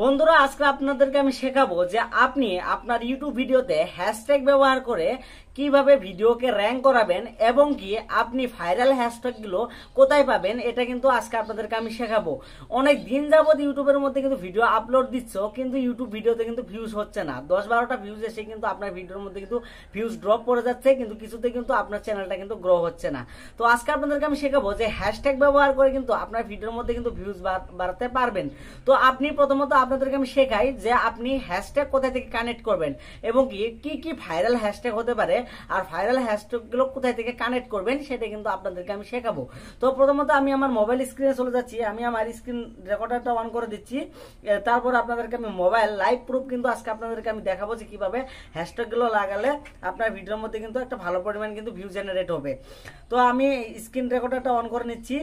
বন্ধুরা আজকে আপনাদেরকে আমি শেখাবো যে আপনি আপনার ইউটিউব ভিডিওতে হ্যাশট্যাগ ব্যবহার করে কিভাবে ভিডিওকে র্যাঙ্ক করাবেন এবং কি আপনি ভাইরাল হ্যাশট্যাগ গুলো কোথায় পাবেন, এটা কিন্তু আজকে আপনাদেরকে আমি শেখাবো। অনেক দিন যাবত ইউটিউবের মধ্যে কিন্তু ভিডিও আপলোড দিচ্ছ, কিন্তু ইউটিউব ভিডিওতে কিন্তু ভিউজ হচ্ছে না। 10-12টা ভিউজ এসে কিন্তু আপনার ভিডিওর মধ্যে কিন্তু ভিউজ ড্রপ করে যাচ্ছে, কিন্তু কিছুতে কিন্তু আপনার চ্যানেলটা কিন্তু গ্রো হচ্ছে না। তো আজকে আপনাদেরকে আমি শেখাবো যে হ্যাশট্যাগ ব্যবহার করে কিন্তু আপনার ভিডিওর মধ্যে কিন্তু ভিউজ বাড়াতে পারবেন। তো আপনি প্রথমত আপনাদেরকে আমি শেখাই যে আপনি হ্যাশট্যাগ কোথা থেকে কানেক্ট করবেন এবং কি কি ভাইরাল হ্যাশট্যাগ হতে পারে আর ভাইরাল হ্যাশট্যাগ গুলো কোথায় থেকে কানেক্ট করবেন সেটা কিন্তু আপনাদেরকে আমি শেখাবো। তো প্রথমত আমি আমার মোবাইল স্ক্রিনে চলে যাচ্ছি, আমি আমার স্ক্রিন রেকর্ডারটা অন করে দিচ্ছি। তারপর আপনাদেরকে আমি মোবাইল লাইভ প্রুফ কিন্তু আজকে আপনাদেরকে আমি দেখাবো যে কিভাবে হ্যাশট্যাগ গুলো লাগালে আপনার ভিডিওর মধ্যে কিন্তু একটা ভালো পরিমাণ কিন্তু ভিউ জেনারেট হবে। তো আমি স্ক্রিন রেকর্ডারটা অন করে নিচ্ছি।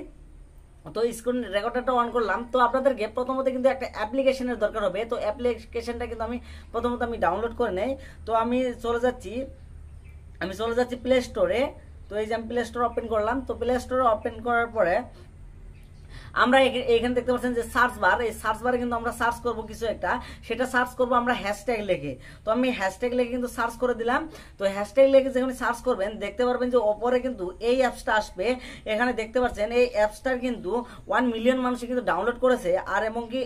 তো স্ক্রিন রেকর্ডারটা অন করলাম। তো আপনাদেরকে প্রথমত কিন্তু একটা অ্যাপ্লিকেশনের দরকার হবে। তো অ্যাপ্লিকেশনটা কিন্তু আমি প্রথমত ডাউনলোড করে নেই। তো আমি চলে যাচ্ছি প্লে স্টোরে। তো এই যে আমি প্লে স্টোর ওপেন করলাম। তো প্লে স্টোর ওপেন করার পরে আমরা এখানে দেখতে পাচ্ছেন যে সার্চ বার, এই সার্চ বারে কিন্তু আমরা সার্চ করব কিছু একটা, সেটা সার্চ করব আমরা হ্যাশট্যাগ লিখে। তো আমি হ্যাশট্যাগ লিখে কিন্তু সার্চ করে দিলাম। তো হ্যাশট্যাগ লিখে যখন সার্চ করবেন দেখতে পারবেন যে ওপরে কিন্তু এই অ্যাপসটা আসবে। এখানে দেখতে পাচ্ছেন এই অ্যাপসটার কিন্তু 1 মিলিয়ন মানুষ কিন্তু ডাউনলোড করেছে, আর এমনকি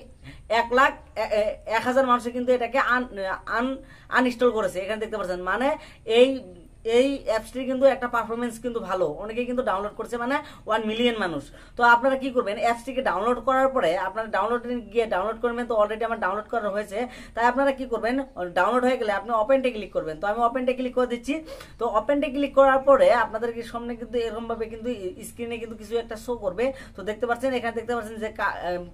1,01,000 মানুষ কিন্তু এটাকে আনইনস্টল করেছে। এখানে দেখতে পাচ্ছেন মানে এই অ্যাপসটির কিন্তু একটা পারফরমেন্স কিন্তু ভালো, অনেকে কিন্তু ডাউনলোড করছে, মানে 1 মিলিয়ন মানুষ। তো আপনারা কি করবেন, অ্যাপসটিকে ডাউনলোড করার পরে আপনারা গিয়ে ডাউনলোড করবেন। তো অলরেডি আমার ডাউনলোড করা হয়েছে, তাই আপনারা কি করবেন, ডাউনলোড হয়ে গেলে আপনি ওপেনটে ক্লিক করবেন। তো আমি ওপেনটে ক্লিক করে দিচ্ছি। তো ওপেনটে ক্লিক করার পরে আপনাদের সামনে কিন্তু এরকম ভাবে কিন্তু স্ক্রিনে কিন্তু কিছু একটা শো করবে। তো দেখতে পাচ্ছেন, এখানে দেখতে পাচ্ছেন যে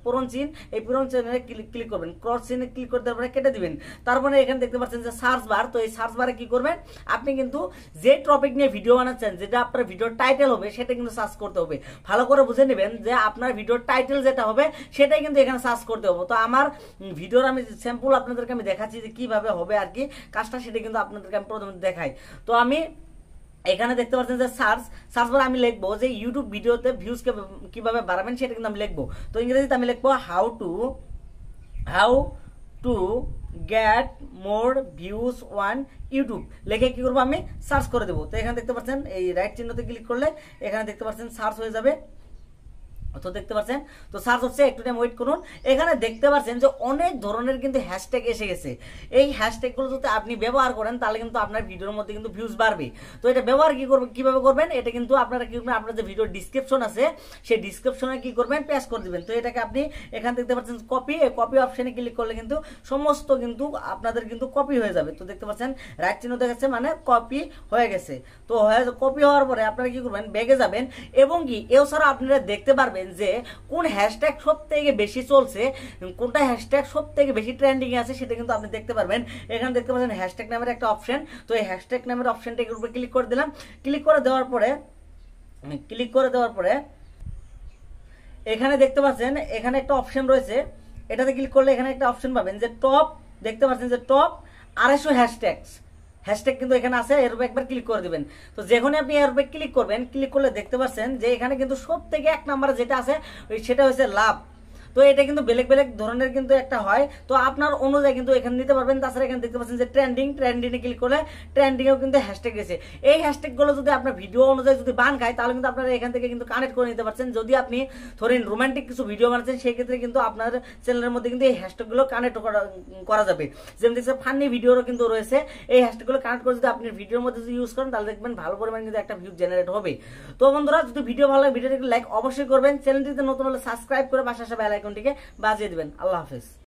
পূরণ চিহ্ন, এই পূরণ চিহ্নে ক্লিক করবেন, ক্রস চিহ্নে ক্লিক করে দেওয়ার পরে কেটে দিবেন। তারপরে এখানে দেখতে পাচ্ছেন যে সার্চ বার। তো এই সার্চ বারে কি করবেন, আপনি কিন্তু যে টপিক নিয়ে ভিডিও বানাচ্ছেন, যেটা আপনার ভিডিওর টাইটেল হবে সেটা কিন্তু সার্চ করতে হবে। ভালো করে বুঝে নেবেন যে আপনার ভিডিওর টাইটেল যেটা হবে সেটাই কিন্তু এখানে সার্চ করতে হবে। তো আমার ভিডিওর আমি স্যাম্পল আপনাদেরকে আমি দেখাচ্ছি যে কিভাবে হবে আর কি কাজটা, সেটা কিন্তু আপনাদেরকে আমি প্রথমে দেখাই। তো আমি এখানে দেখতে পাচ্ছেন যে সার্চ বারে আমি লিখবো যে ইউটিউব ভিডিওতে ভিউজ কিভাবে বাড়াবেন সেটা কিন্তু আমি লিখবো। তো ইংরেজিতে আমি লিখবো how to get more views on YouTube লিখে কি করবো, আমি সার্চ করে দেবো। তো এখানে দেখতে পাচ্ছেন এই রাইট চিহ্নতে ক্লিক করলে এখানে দেখতে পাচ্ছেন সার্চ হয়ে যাবে। তো দেখতে পাচ্ছেন, তো সার্চ হচ্ছে, একটু টাইম ওয়েট করুন। এখানে দেখতে পাচ্ছেন যে অনেক ধরনের কিন্তু হ্যাশট্যাগ এসে গেছে। এই হ্যাশট্যাগ গুলো যদি আপনি ব্যবহার করেন তাহলে কিন্তু আপনার ভিডিওর মধ্যে কিন্তু ভিউজ বাড়বে। তো এটা ব্যবহার কিভাবে করবেন, এটা কিন্তু আপনারা কি করবেন, আপনার যে ভিডিও ডিসক্রিপশন আছে সেই ডিসক্রিপশনে কি করবেন, পেস্ট করে দিবেন। তো এটাকে আপনি এখানে দেখতে পাচ্ছেন কপি, এই কপি অপশনে ক্লিক করলে কিন্তু সমস্ত কিন্তু আপনাদের কিন্তু কপি হয়ে যাবে। তো দেখতে পাচ্ছেন রাইট চিহ্ন দেখাচ্ছে, মানে কপি হয়ে গেছে। তো কপি হওয়ার পরে আপনারা কি করবেন, ব্যাগে যাবেন এবং কি এছাড়া আপনারা দেখতে পারবেন যে কোন হ্যাশট্যাগ সবথেকে বেশি চলছে, কোনটা হ্যাশট্যাগ সবথেকে বেশি ট্রেন্ডিং এ আছে সেটা কিন্তু আপনি দেখতে পারবেন। এখানে দেখতে পাচ্ছেন হ্যাশট্যাগ নামের একটা অপশন। তো এই হ্যাশট্যাগ নামের অপশনটার উপরে ক্লিক করে দিলাম। ক্লিক করে দেওয়ার পরে এখানে দেখতে পাচ্ছেন এখানে একটা অপশন রয়েছে, এটাতে ক্লিক করলে এখানে একটা অপশন পাবেন যে টপ, দেখতে পাচ্ছেন যে টপ 250 হ্যাশট্যাগ কিন্তু এখানে আছে, এর উপরে একবার ক্লিক করে দিবেন। তো যখনই আপনি এর উপরে ক্লিক করবেন, ক্লিক করলে দেখতে পাচ্ছেন যে এখানে কিন্তু সব থেকে 1 নম্বরে যেটা আছে সেটা হচ্ছে লাভ। তো এটা কিন্তু বেলেগ ধরনের কিন্তু একটা হয়, তো আপনার অনুযায়ী কিন্তু এখানে নিতে পারবেন। তাছাড়া এখানে দেখতে পাচ্ছেন যে ট্রেন্ডিং এ ক্লিক করলে ট্রেন্ডিংয়েও কিন্তু হ্যাশট্যাগ গেছে। এই হ্যাশট্যাগ গুলো যদি আপনার ভিডিও অনুযায়ী যদি বান খায় তাহলে কিন্তু আপনারা এখান থেকে কিন্তু কানেক্ট করে নিতে পারছেন। যদি আপনি ধরেন রোমান্টিক কিছু ভিডিও বানাচ্ছেন সেই ক্ষেত্রে কিন্তু আপনার চ্যানেলের মধ্যে কিন্তু এই হ্যাশট্যাগ গুলো কানেক্ট করা যাবে। যেমন দেখছেন ফানি ভিডিওরও কিন্তু রয়েছে, এই হ্যাশট্যাগ গুলো কানেক্ট করে যদি আপনি ভিডিওর মধ্যে যদি ইউজ করেন তাহলে দেখবেন ভালো পরিমাণে কিন্তু একটা ভিউ জেনারেট হবে। তো বন্ধুরা যদি ভিডিও ভালো লাগে ভিডিওটিকে লাইক অবশ্যই করবেন, চ্যানেলটিতে নতুন হলে সাবস্ক্রাইব করে পাশে আসা বেল আইকনটিকে বাজিয়ে দিবেন। আল্লাহ হাফেজ।